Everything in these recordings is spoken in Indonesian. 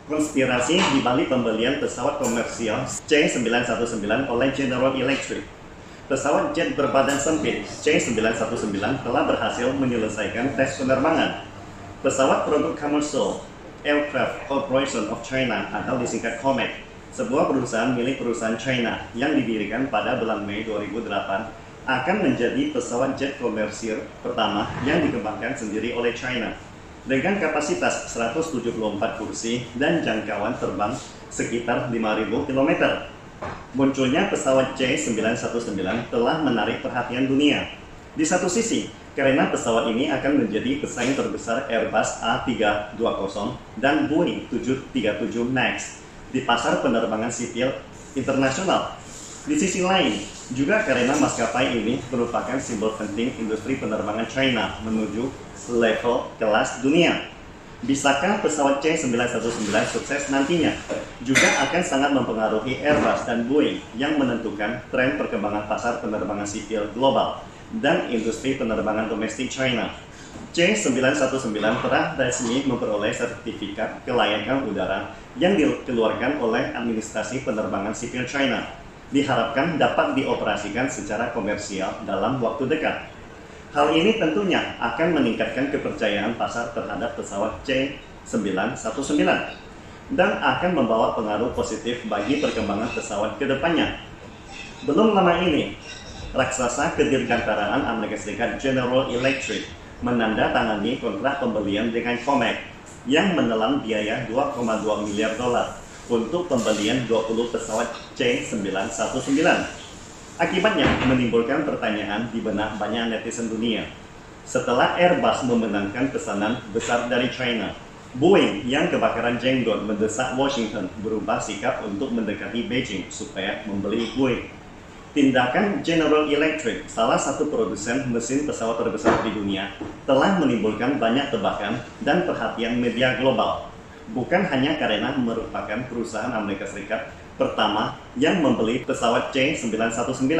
Konspirasi di balik pembelian pesawat komersial C919 oleh General Electric. Pesawat jet berbadan sempit C919 telah berhasil menyelesaikan tes penerbangan. Pesawat produk Commercial Aircraft Corporation of China atau disingkat COMAC, sebuah perusahaan milik perusahaan China yang didirikan pada bulan Mei 2008, akan menjadi pesawat jet komersil pertama yang dikembangkan sendiri oleh China. Dengan kapasitas 174 kursi dan jangkauan terbang sekitar 5.000 km. Munculnya pesawat C919 telah menarik perhatian dunia. Di satu sisi, karena pesawat ini akan menjadi pesaing terbesar Airbus A320 dan Boeing 737 MAX di pasar penerbangan sipil internasional. Di sisi lain, juga karena maskapai ini merupakan simbol penting industri penerbangan China menuju level kelas dunia. Bisakah pesawat C919 sukses nantinya? Juga akan sangat mempengaruhi Airbus dan Boeing yang menentukan tren perkembangan pasar penerbangan sipil global dan industri penerbangan domestik China. C919 telah resmi memperoleh sertifikat kelayakan udara yang dikeluarkan oleh Administrasi Penerbangan Sipil China. Diharapkan dapat dioperasikan secara komersial dalam waktu dekat. Hal ini tentunya akan meningkatkan kepercayaan pasar terhadap pesawat C919 dan akan membawa pengaruh positif bagi perkembangan pesawat ke depannya. Belum lama ini, raksasa kedirgantaraan Amerika Serikat General Electric menandatangani kontrak pembelian dengan COMAC yang menelan biaya 2,2 miliar dolar untuk pembelian 20 pesawat C919. Akibatnya menimbulkan pertanyaan di benak banyak netizen dunia. Setelah Airbus memenangkan pesanan besar dari China, Boeing yang kebakaran jenggot mendesak Washington berubah sikap untuk mendekati Beijing supaya membeli Boeing. Tindakan General Electric, salah satu produsen mesin pesawat terbesar di dunia, telah menimbulkan banyak tebakan dan perhatian media global. Bukan hanya karena merupakan perusahaan Amerika Serikat pertama yang membeli pesawat C919,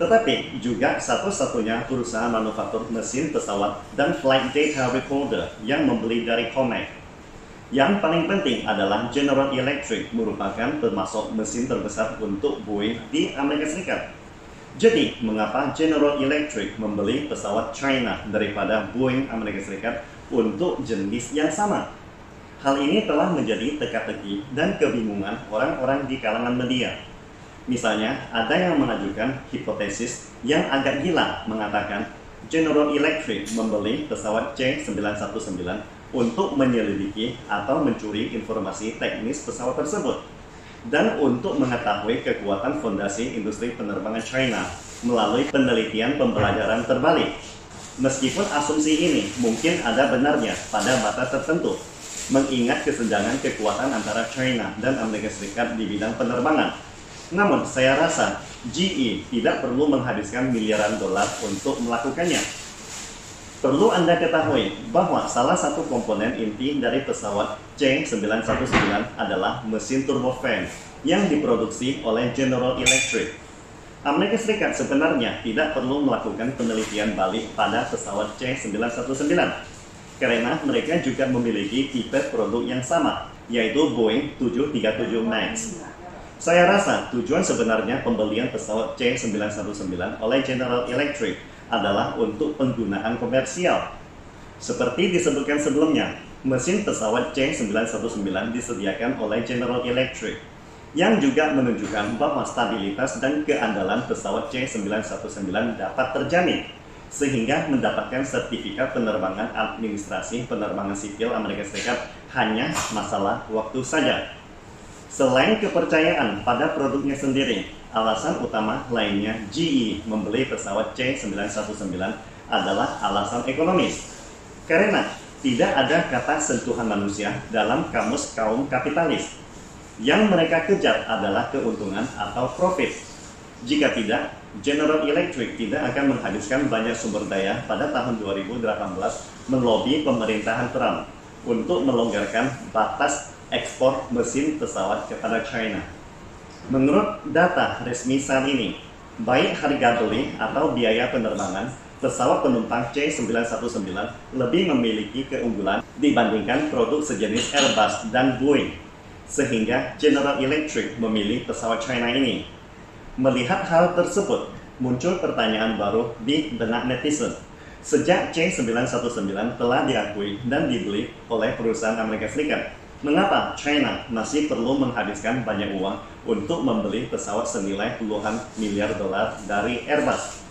tetapi juga satu-satunya perusahaan manufaktur mesin pesawat dan flight data recorder yang membeli dari COMAC. Yang paling penting adalah General Electric merupakan pemasok mesin terbesar untuk Boeing di Amerika Serikat. Jadi, mengapa General Electric membeli pesawat China daripada Boeing Amerika Serikat untuk jenis yang sama? Hal ini telah menjadi teka-teki dan kebingungan orang-orang di kalangan media. Misalnya, ada yang mengajukan hipotesis yang agak gila mengatakan General Electric membeli pesawat C919 untuk menyelidiki atau mencuri informasi teknis pesawat tersebut dan untuk mengetahui kekuatan fondasi industri penerbangan China melalui penelitian pembelajaran terbalik. Meskipun asumsi ini mungkin ada benarnya pada batas tertentu, mengingat kesenjangan kekuatan antara China dan Amerika Serikat di bidang penerbangan. Namun, saya rasa GE tidak perlu menghabiskan miliaran dolar untuk melakukannya. Perlu Anda ketahui bahwa salah satu komponen inti dari pesawat C919 adalah mesin turbofan yang diproduksi oleh General Electric. Amerika Serikat sebenarnya tidak perlu melakukan penelitian balik pada pesawat C919. Karena mereka juga memiliki tipe produk yang sama, yaitu Boeing 737 MAX. Saya rasa tujuan sebenarnya pembelian pesawat C919 oleh General Electric adalah untuk penggunaan komersial. Seperti disebutkan sebelumnya, mesin pesawat C919 disediakan oleh General Electric, yang juga menunjukkan bahwa stabilitas dan keandalan pesawat C919 dapat terjamin, sehingga mendapatkan sertifikat penerbangan Administrasi Penerbangan Sipil Amerika Serikat hanya masalah waktu saja. Selain kepercayaan pada produknya sendiri, alasan utama lainnya GE membeli pesawat C919 adalah alasan ekonomis. Karena tidak ada kata sentuhan manusia dalam kamus kaum kapitalis. Yang mereka kejar adalah keuntungan atau profit. Jika tidak, General Electric tidak akan menghabiskan banyak sumber daya pada tahun 2018 melobi pemerintahan Trump untuk melonggarkan batas ekspor mesin pesawat kepada China. Menurut data resmi saat ini, baik harga beli atau biaya penerbangan, pesawat penumpang C919 lebih memiliki keunggulan dibandingkan produk sejenis Airbus dan Boeing. sehingga General Electric memilih pesawat China ini. Melihat hal tersebut, muncul pertanyaan baru di benak netizen. Sejak C919 telah diakui dan dibeli oleh perusahaan Amerika Serikat, mengapa China masih perlu menghabiskan banyak uang untuk membeli pesawat senilai puluhan miliar dolar dari Airbus?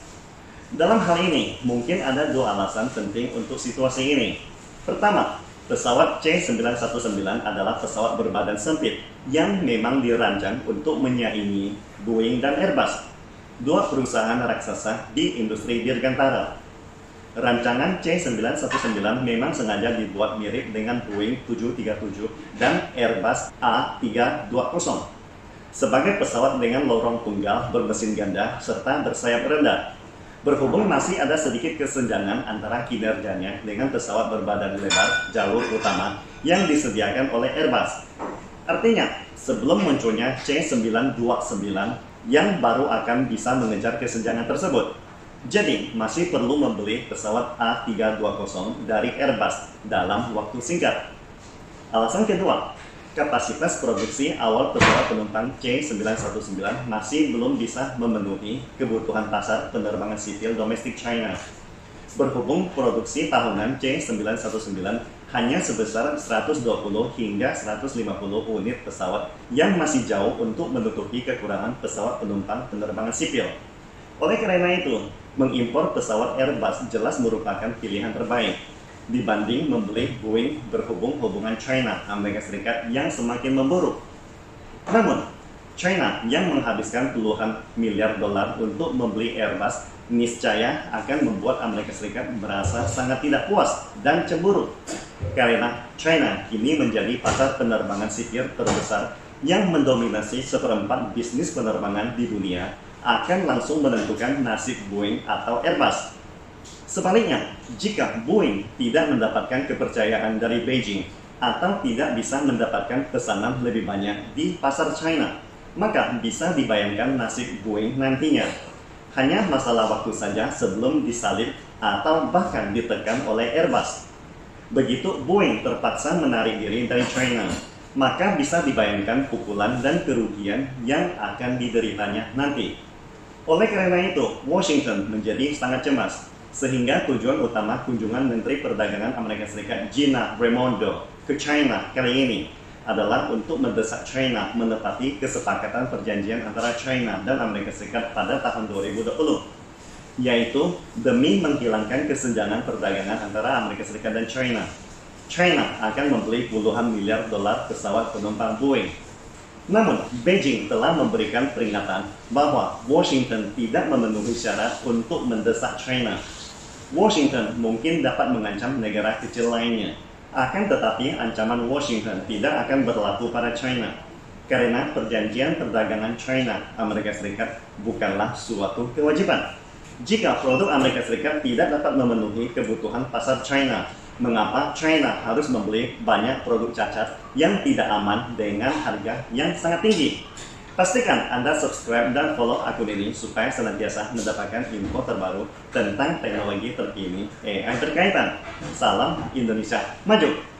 Dalam hal ini, mungkin ada dua alasan penting untuk situasi ini. Pertama, pesawat C919 adalah pesawat berbadan sempit yang memang dirancang untuk menyaingi Boeing dan Airbus, dua perusahaan raksasa di industri dirgantara. Rancangan C919 memang sengaja dibuat mirip dengan Boeing 737 dan Airbus A320 sebagai pesawat dengan lorong tunggal bermesin ganda serta bersayap rendah. Berhubung masih ada sedikit kesenjangan antara kinerjanya dengan pesawat berbadan lebar jalur utama yang disediakan oleh Airbus. Artinya, sebelum munculnya C929 yang baru akan bisa mengejar kesenjangan tersebut. Jadi, masih perlu membeli pesawat A320 dari Airbus dalam waktu singkat. Alasan kedua, kapasitas produksi awal pesawat penumpang C919 masih belum bisa memenuhi kebutuhan pasar penerbangan sipil domestik China. Berhubung produksi tahunan C919 hanya sebesar 120 hingga 150 unit pesawat yang masih jauh untuk menutupi kekurangan pesawat penumpang penerbangan sipil. Oleh karena itu, mengimpor pesawat Airbus jelas merupakan pilihan terbaik dibanding membeli Boeing berhubung hubungan China Amerika Serikat yang semakin memburuk. Namun, China yang menghabiskan puluhan miliar dolar untuk membeli Airbus niscaya akan membuat Amerika Serikat merasa sangat tidak puas dan cemburu karena China kini menjadi pasar penerbangan sipil terbesar yang mendominasi seperempat bisnis penerbangan di dunia akan langsung menentukan nasib Boeing atau Airbus. Sebaliknya, jika Boeing tidak mendapatkan kepercayaan dari Beijing atau tidak bisa mendapatkan pesanan lebih banyak di pasar China, maka bisa dibayangkan nasib Boeing nantinya. Hanya masalah waktu saja sebelum disalib atau bahkan ditekan oleh Airbus. Begitu Boeing terpaksa menarik diri dari China, maka bisa dibayangkan pukulan dan kerugian yang akan dideritanya nanti. Oleh karena itu, Washington menjadi sangat cemas, sehingga tujuan utama kunjungan Menteri Perdagangan Amerika Serikat Gina Raimondo ke China kali ini adalah untuk mendesak China menepati kesepakatan perjanjian antara China dan Amerika Serikat pada tahun 2020, yaitu demi menghilangkan kesenjangan perdagangan antara Amerika Serikat dan China. China akan membeli puluhan miliar dolar pesawat penumpang Boeing. Namun, Beijing telah memberikan peringatan bahwa Washington tidak memenuhi syarat untuk mendesak China. Washington mungkin dapat mengancam negara kecil lainnya. Akan tetapi, ancaman Washington tidak akan berlaku pada China. Karena perjanjian perdagangan China Amerika Serikat bukanlah suatu kewajiban. Jika produk Amerika Serikat tidak dapat memenuhi kebutuhan pasar China, mengapa China harus membeli banyak produk cacat yang tidak aman dengan harga yang sangat tinggi? Pastikan Anda subscribe dan follow akun ini supaya senantiasa mendapatkan info terbaru tentang teknologi terkini AI berkaitan. Salam Indonesia Maju!